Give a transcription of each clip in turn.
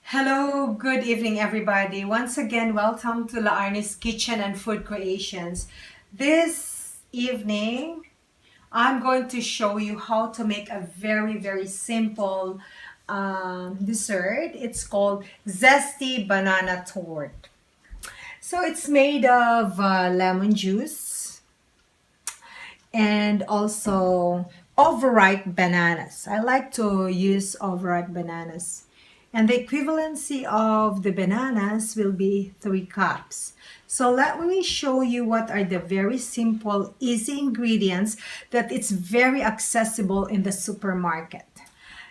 Hello, good evening everybody. Once again, welcome to Laarni's Kitchen and Food Creations. This evening, I'm going to show you how to make a very simple dessert. It's called Zesty Banana Torte. So it's made of lemon juice and also overripe bananas. I like to use overripe bananas. And the equivalency of the bananas will be 3 cups. So let me show you what are the very simple, easy ingredients that it's very accessible in the supermarket.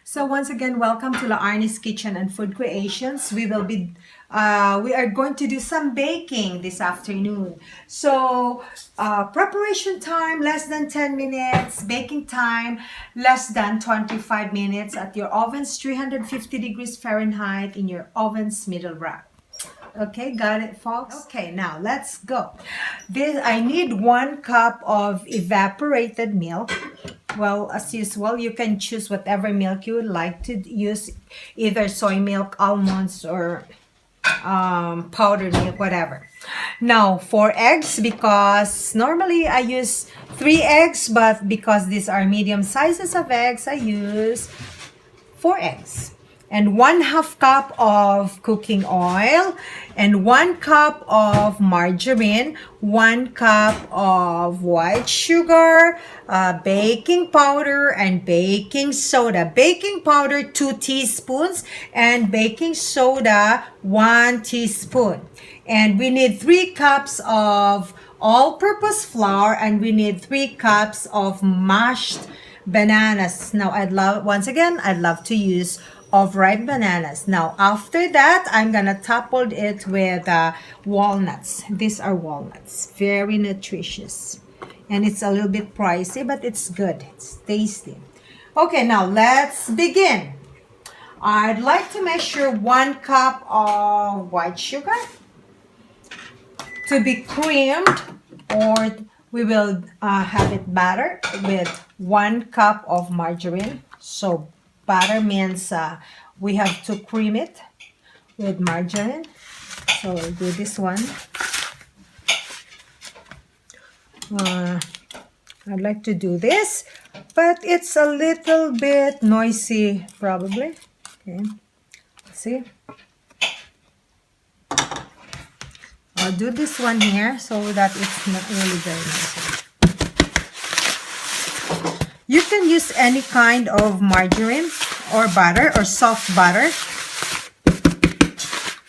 So once again, welcome to Laarni's Kitchen and Food Creations. We are going to do some baking this afternoon. So preparation time, less than 10 minutes. Baking time, less than 25 minutes at your oven's 350 degrees Fahrenheit in your oven's middle rack. Okay, got it, folks? Okay, now let's go. I need 1 cup of evaporated milk. Well, as usual, you can choose whatever milk you would like to use, either soy milk, almonds, or powdered milk, whatever. Now, 4 eggs, because normally I use 3 eggs, but because these are medium sizes of eggs, I use 4 eggs. And 1/2 cup of cooking oil, and 1 cup of margarine, 1 cup of white sugar, baking powder, and baking soda. Baking powder 2 teaspoons, and baking soda 1 teaspoon. And we need 3 cups of all-purpose flour, and we need 3 cups of mashed bananas. Now, I'd love to use of ripe bananas. Now, after that, I'm gonna topple it with walnuts. These are walnuts, very nutritious, and it's a little bit pricey, but it's good. It's tasty. Okay, now let's begin. I'd like to measure 1 cup of white sugar to be creamed, or we will have it battered with 1 cup of margarine. So batter means we have to cream it with margarine. So we'll do this one. I'd like to do this, but it's a little bit noisy probably. Okay, let's see. I'll do this one here so that it's not really very noisy. You can use any kind of margarine or butter or soft butter.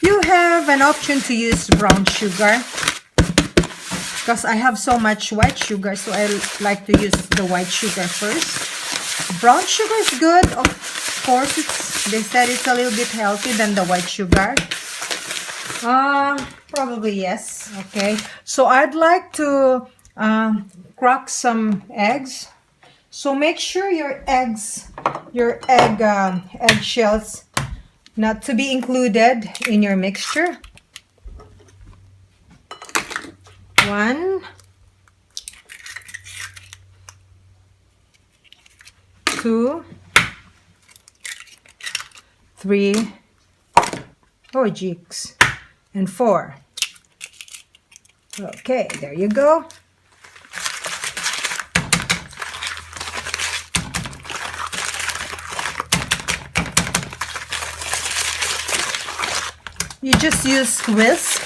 You have an option to use brown sugar, because I have so much white sugar, so I like to use the white sugar first. Brown sugar is good. Of course, they said it's a little bit healthy than the white sugar. Probably yes. Okay, so I'd like to crack some eggs. So make sure your egg shells not to be included in your mixture. 1, 2, 3, oh jigs, and 4. Okay, there you go. You just use whisk.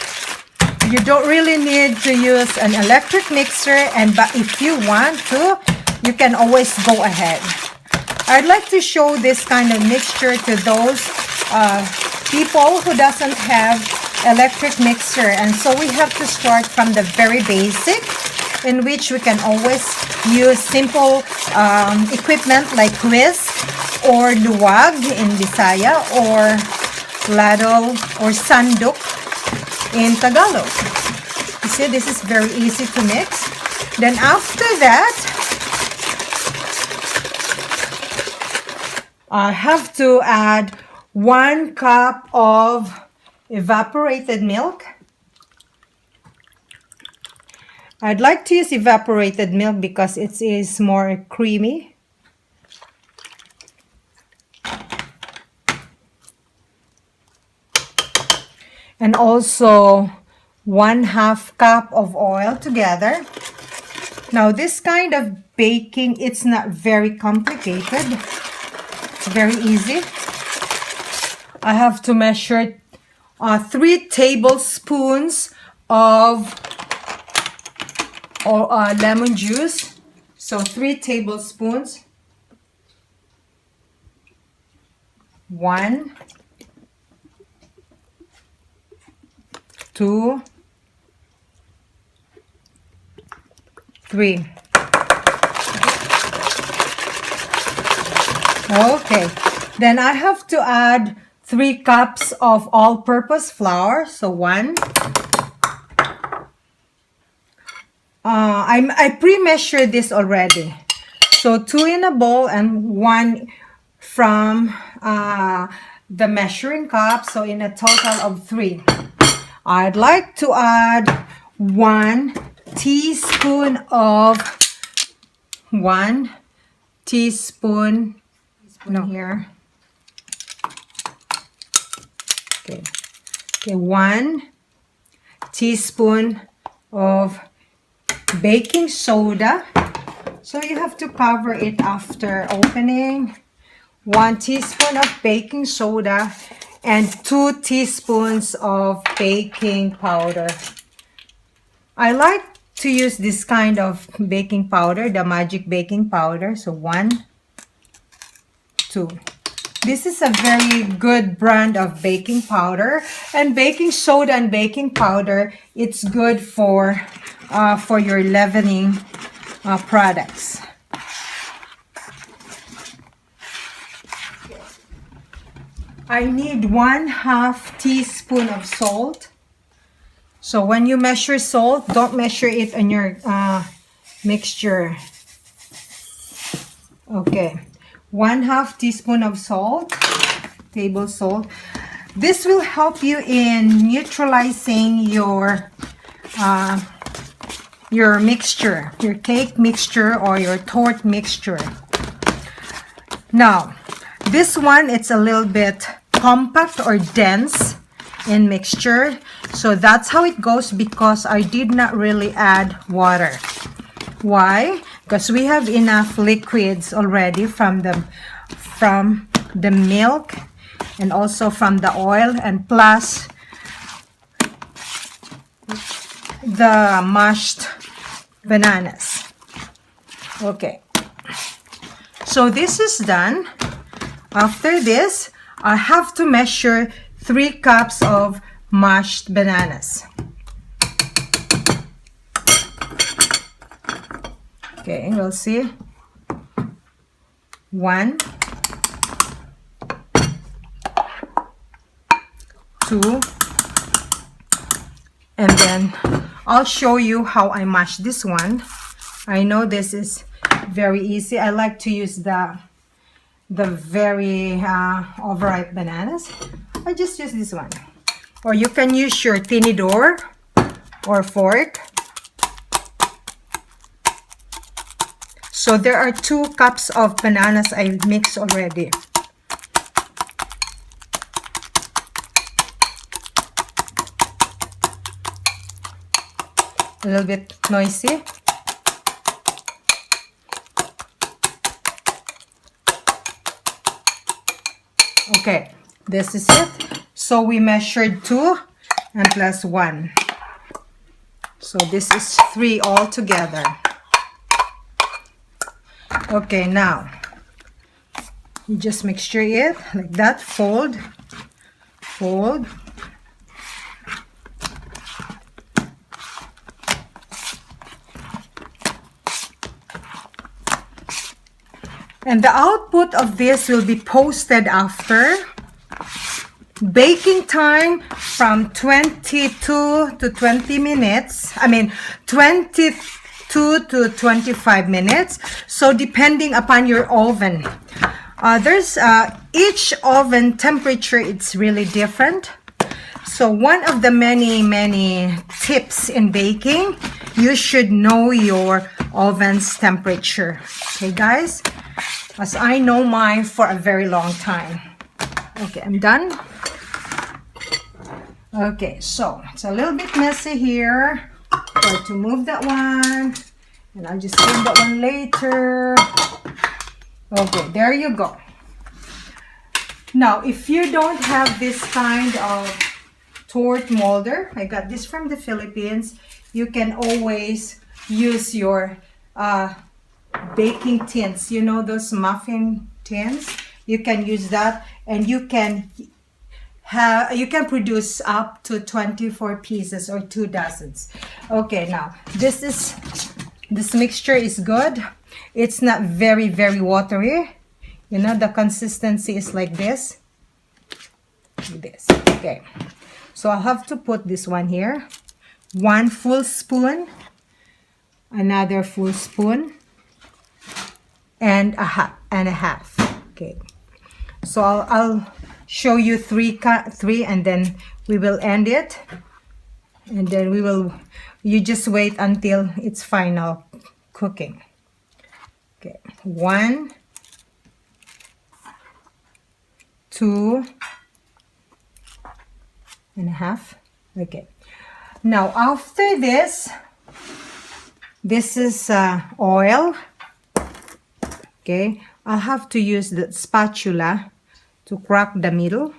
You don't really need to use an electric mixer, but if you want to, you can always go ahead. I'd like to show this kind of mixture to those people who doesn't have electric mixer, and so we have to start from the very basic, in which we can always use simple equipment like whisk or luwag in Bisaya, or ladle or sandok in Tagalog. You see, this is very easy to mix. Then after that, I have to add 1 cup of evaporated milk. I'd like to use evaporated milk because it is more creamy. and also 1/2 cup of oil together. Now this kind of baking, it's not very complicated. It's very easy. I have to measure 3 tablespoons of lemon juice. So 3 tablespoons. 1, 2, 3. Okay, then I have to add 3 cups of all-purpose flour. So 1. I pre-measured this already. So 2 in a bowl and 1 from the measuring cup. So in a total of 3. I'd like to add 1 teaspoon of here. Okay, 1 teaspoon of baking soda. So you have to cover it after opening. 1 teaspoon of baking soda and 2 teaspoons of baking powder. I like to use this kind of baking powder, the magic baking powder. So 1, 2. This is a very good brand of baking powder, and baking soda and baking powder, it's good for your leavening products. I need 1/2 teaspoon of salt. So when you measure salt, don't measure it on your mixture. Okay, 1/2 teaspoon of salt, table salt. This will help you in neutralizing your mixture, your cake mixture or your torte mixture. Now, this one, it's a little bit compact or dense in mixture. So that's how it goes because I did not really add water. Why? Because we have enough liquids already from the milk and also from the oil, and plus the mashed bananas. Okay, so this is done. After this, I have to measure 3 cups of mashed bananas. Okay, we'll see. 1, 2, and then I'll show you how I mash this one. I know this is very easy. I like to use the very overripe bananas. I just use this one, or you can use your tinidor or fork. So there are 2 cups of bananas I mixed already. A little bit noisy. Okay, this is it. So we measured 2 and plus 1. So this is 3 all together. Okay, now you just mixture it like that. Fold, fold. And the output of this will be posted after. Baking time from 22 to 20 minutes. 22 to 25 minutes. So depending upon your oven. Each oven temperature, it's really different. So one of the many tips in baking, you should know your oven's temperature. Okay, guys? As I know mine for a very long time. Okay, I'm done. Okay, so it's a little bit messy here. Try to move that one. And I'll just clean that one later. Okay, there you go. Now, if you don't have this kind of torte molder, I got this from the Philippines, you can always use your baking tins. You know those muffin tins? You can use that, and you can produce up to 24 pieces or 2 dozens. Okay, now this mixture is good. It's not very watery. You know, the consistency is like this. Okay, so I'll have to put this one here. 1 full spoon, another full spoon, and a half. Okay, so I'll show you three, and then we will end it, and then you just wait until it's final cooking. Okay, 1, 2 and a half. Okay, now after this is oil. Okay, I'll have to use the spatula to crack the middle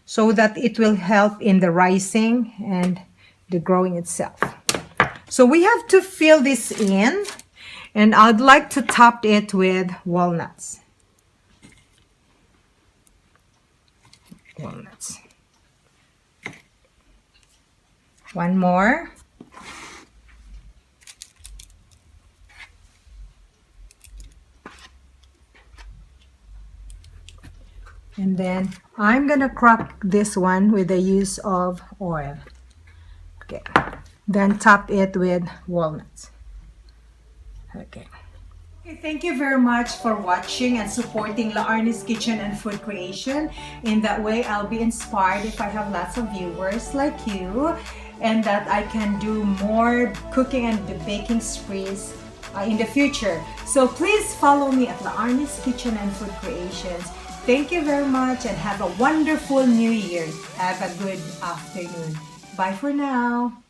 so that it will help in the rising and the growing itself. So we have to fill this in, and I'd like to top it with walnuts. One more. And then I'm gonna crack this one with the use of oil. Okay, then top it with walnuts. Okay. Thank you very much for watching and supporting Laarni's Kitchen and Food Creation. In that way, I'll be inspired if I have lots of viewers like you, and that I can do more cooking and baking sprees in the future. So please follow me at Laarni's Kitchen and Food Creations. Thank you very much, and have a wonderful new year. Have a good afternoon. Bye for now.